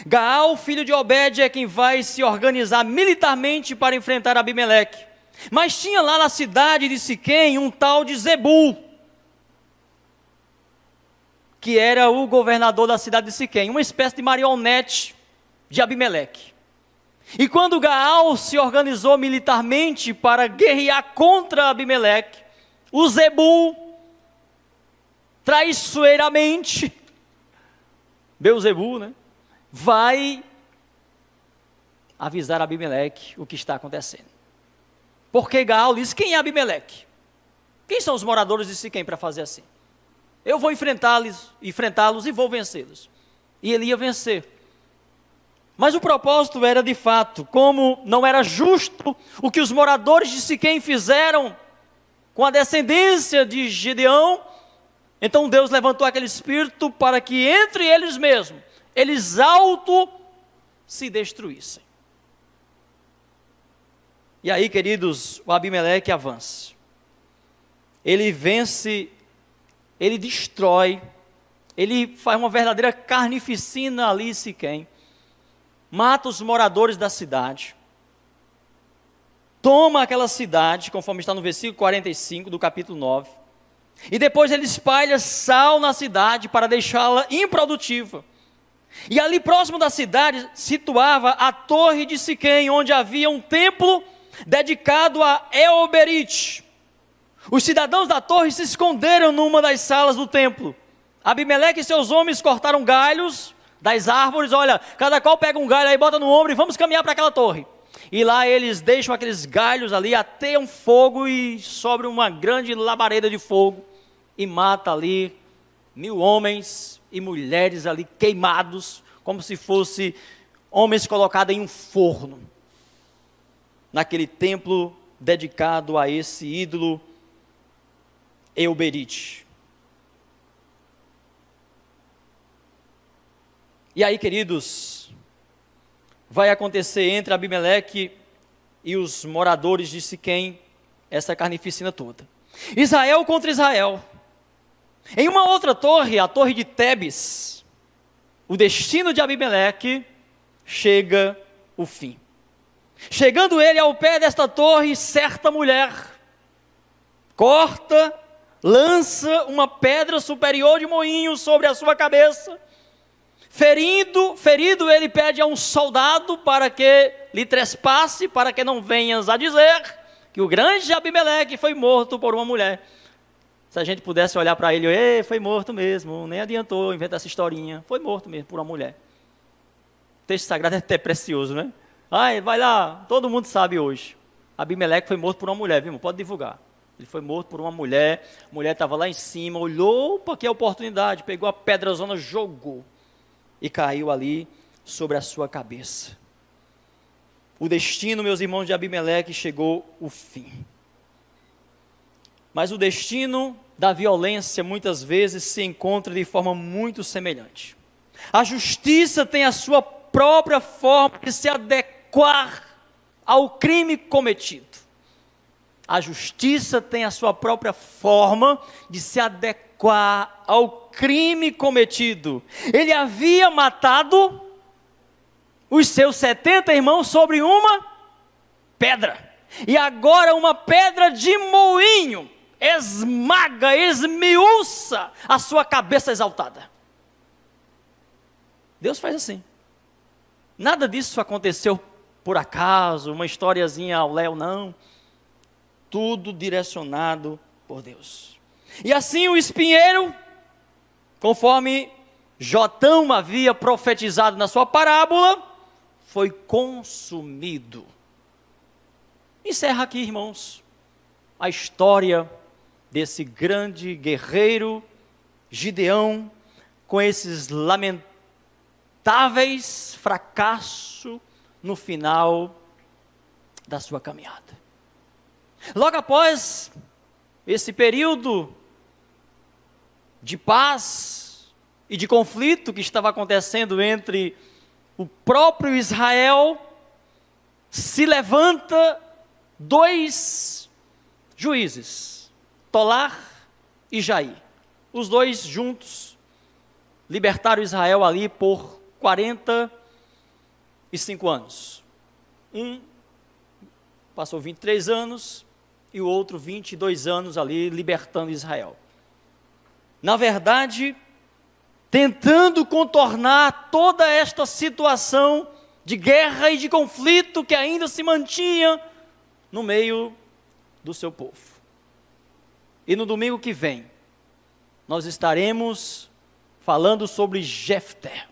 Gaal, filho de Obed, é quem vai se organizar militarmente para enfrentar Abimeleque. Mas tinha lá na cidade de Siquém um tal de Zebul, que era o governador da cidade de Siquém, uma espécie de marionete de Abimeleque. E quando Gaal se organizou militarmente para guerrear contra Abimeleque, o Zebul, traiçoeiramente, Beelzebul, né, vai avisar Abimeleque o que está acontecendo. Porque Gaal disse: quem é Abimeleque? Quem são os moradores de Siquém para fazer assim? Eu vou enfrentá-los e vou vencê-los. E ele ia vencer. Mas o propósito era de fato, como não era justo o que os moradores de Siquém fizeram com a descendência de Gideão, então Deus levantou aquele espírito para que entre eles mesmos, eles se destruíssem. E aí, queridos, o Abimeleque avança. Ele vence, ele destrói, ele faz uma verdadeira carnificina ali em Siquém. Mata os moradores da cidade. Toma aquela cidade, conforme está no versículo 45 do capítulo 9. E depois ele espalha sal na cidade para deixá-la improdutiva. E ali próximo da cidade situava a torre de Siquém, onde havia um templo dedicado a Eoberite. Os cidadãos da torre se esconderam numa das salas do templo. Abimeleque e seus homens cortaram galhos das árvores. Olha, cada qual pega um galho aí, bota no ombro e vamos caminhar para aquela torre. E lá eles deixam aqueles galhos ali até um fogo e sobra uma grande labareda de fogo e mata ali 1000 homens e mulheres ali queimados, como se fosse homens colocados em um forno, naquele templo dedicado a esse ídolo Eoberite. E aí, queridos, vai acontecer entre Abimeleque e os moradores de Siquém essa carnificina toda. Israel contra Israel. Em uma outra torre, a torre de Tebes, o destino de Abimeleque chega o fim. Chegando ele ao pé desta torre, certa mulher corta, lança uma pedra superior de moinho sobre a sua cabeça. Ferido, ele pede a um soldado para que lhe trespasse, para que não venhas a dizer que o grande Abimeleque foi morto por uma mulher. Se a gente pudesse olhar para ele, foi morto mesmo, nem adiantou inventar essa historinha, foi morto mesmo por uma mulher. O texto sagrado é até precioso, né? Ai, vai lá, todo mundo sabe hoje. Abimeleque foi morto por uma mulher, viu? Pode divulgar. Ele foi morto por uma mulher, a mulher estava lá em cima, olhou para que a oportunidade, pegou a pedrazona, jogou e caiu ali sobre a sua cabeça. O destino, meus irmãos, de Abimeleque chegou o fim. Mas o destino da violência muitas vezes se encontra de forma muito semelhante. A justiça tem a sua própria forma de se adequar ao crime cometido. A justiça tem a sua própria forma de se adequar ao crime cometido. Ele havia matado os seus 70 irmãos sobre uma pedra. E agora uma pedra de moinho esmaga, esmiuça a sua cabeça exaltada. Deus faz assim. Nada disso aconteceu por acaso, uma historiazinha ao léu, não. Tudo direcionado por Deus. E assim o espinheiro, conforme Jotão havia profetizado na sua parábola, foi consumido. Encerra aqui, irmãos, a história desse grande guerreiro Gideão, com esses lamentáveis fracassos no final da sua caminhada. Logo após esse período de paz e de conflito que estava acontecendo entre o próprio Israel, se levanta 2 juízes, Tolar e Jair. Os 2 juntos libertaram Israel ali por 45 anos. Um passou 23 anos e o outro 22 anos ali libertando Israel. Na verdade, tentando contornar toda esta situação de guerra e de conflito que ainda se mantinha no meio do seu povo. E no domingo que vem, nós estaremos falando sobre Jefté,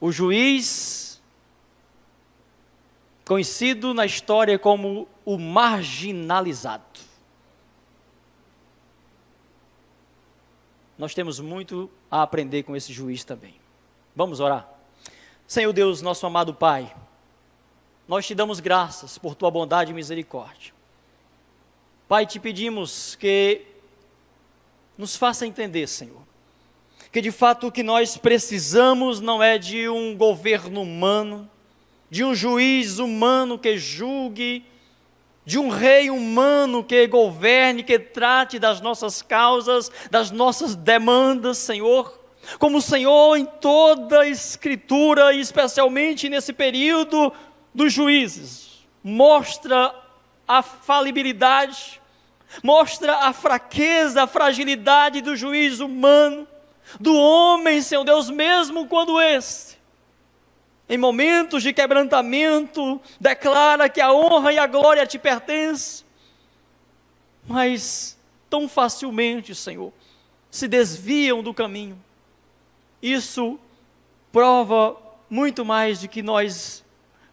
o juiz conhecido na história como o marginalizado. Nós temos muito a aprender com esse juiz também. Vamos orar. Senhor Deus, nosso amado Pai, nós te damos graças por tua bondade e misericórdia. Pai, te pedimos que nos faça entender, Senhor, que de fato o que nós precisamos não é de um governo humano, de um juiz humano que julgue, de um rei humano que governe, que trate das nossas causas, das nossas demandas, Senhor. Como o Senhor em toda a Escritura, e especialmente nesse período dos juízes, mostra a falibilidade, mostra a fraqueza, a fragilidade do juiz humano, do homem, Senhor Deus, mesmo quando em momentos de quebrantamento, declara que a honra e a glória te pertencem, mas tão facilmente, Senhor, se desviam do caminho. Isso prova muito mais de que nós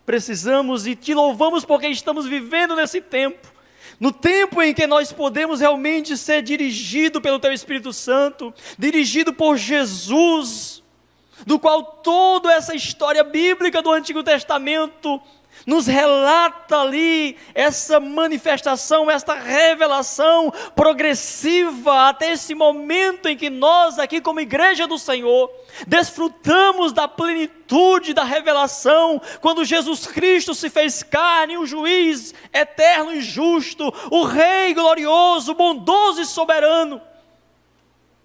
precisamos, e te louvamos porque estamos vivendo nesse tempo, no tempo em que nós podemos realmente ser dirigidos pelo Teu Espírito Santo, dirigido por Jesus, do qual toda essa história bíblica do Antigo Testamento nos relata ali essa manifestação, esta revelação progressiva até esse momento em que nós aqui como igreja do Senhor desfrutamos da plenitude da revelação, quando Jesus Cristo se fez carne, o juiz eterno e justo, o Rei glorioso, bondoso e soberano,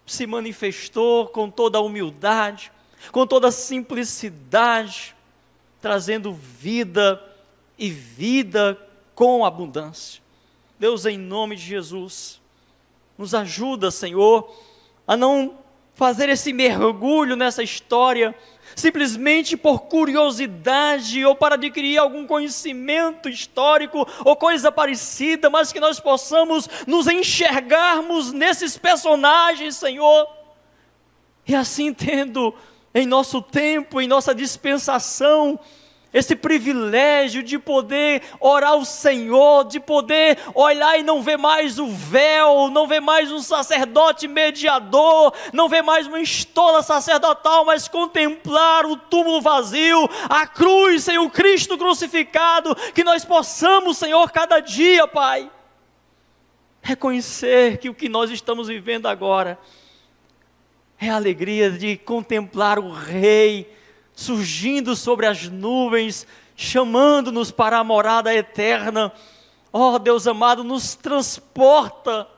se manifestou com toda a humildade, com toda a simplicidade, trazendo vida e vida com abundância. Deus, em nome de Jesus, nos ajuda, Senhor, a não fazer esse mergulho nessa história simplesmente por curiosidade ou para adquirir algum conhecimento histórico ou coisa parecida, mas que nós possamos nos enxergarmos nesses personagens, Senhor, e assim tendo em nosso tempo, em nossa dispensação, esse privilégio de poder orar ao Senhor, de poder olhar e não ver mais o véu, não ver mais um sacerdote mediador, não ver mais uma estola sacerdotal, mas contemplar o túmulo vazio, a cruz, Senhor, Cristo crucificado, que nós possamos, Senhor, cada dia, Pai, reconhecer que o que nós estamos vivendo agora é a alegria de contemplar o Rei surgindo sobre as nuvens, chamando-nos para a morada eterna. Ó Deus amado, nos transporta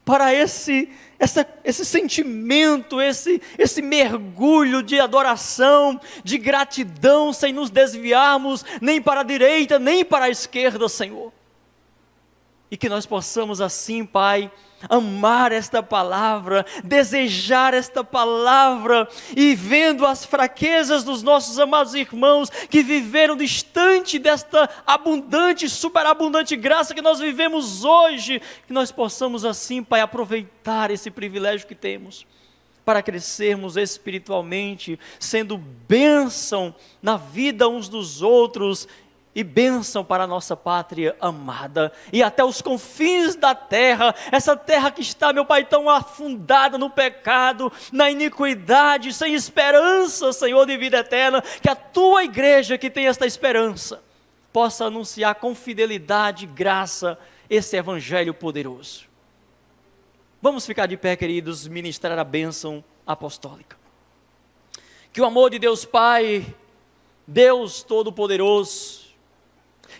para esse sentimento, esse mergulho de adoração, de gratidão, sem nos desviarmos nem para a direita, nem para a esquerda, Senhor. E que nós possamos assim, Pai, amar esta palavra, desejar esta palavra, e vendo as fraquezas dos nossos amados irmãos, que viveram distante desta abundante, superabundante graça que nós vivemos hoje, que nós possamos assim, Pai, aproveitar esse privilégio que temos, para crescermos espiritualmente, sendo bênção na vida uns dos outros, e bênção para a nossa pátria amada, e até os confins da terra, essa terra que está, meu Pai, tão afundada no pecado, na iniquidade, sem esperança, Senhor, de vida eterna, que a Tua igreja, que tem esta esperança, possa anunciar com fidelidade e graça esse evangelho poderoso. Vamos ficar de pé, queridos, ministrar a bênção apostólica. Que o amor de Deus Pai, Deus Todo-Poderoso,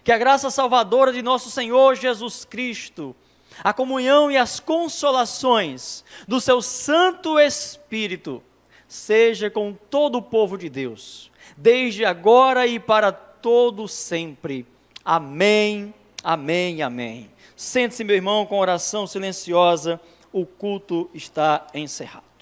que a graça salvadora de nosso Senhor Jesus Cristo, a comunhão e as consolações do seu Santo Espírito, seja com todo o povo de Deus, desde agora e para todo sempre. Amém, amém, amém. Sente-se, meu irmão, com oração silenciosa, o culto está encerrado.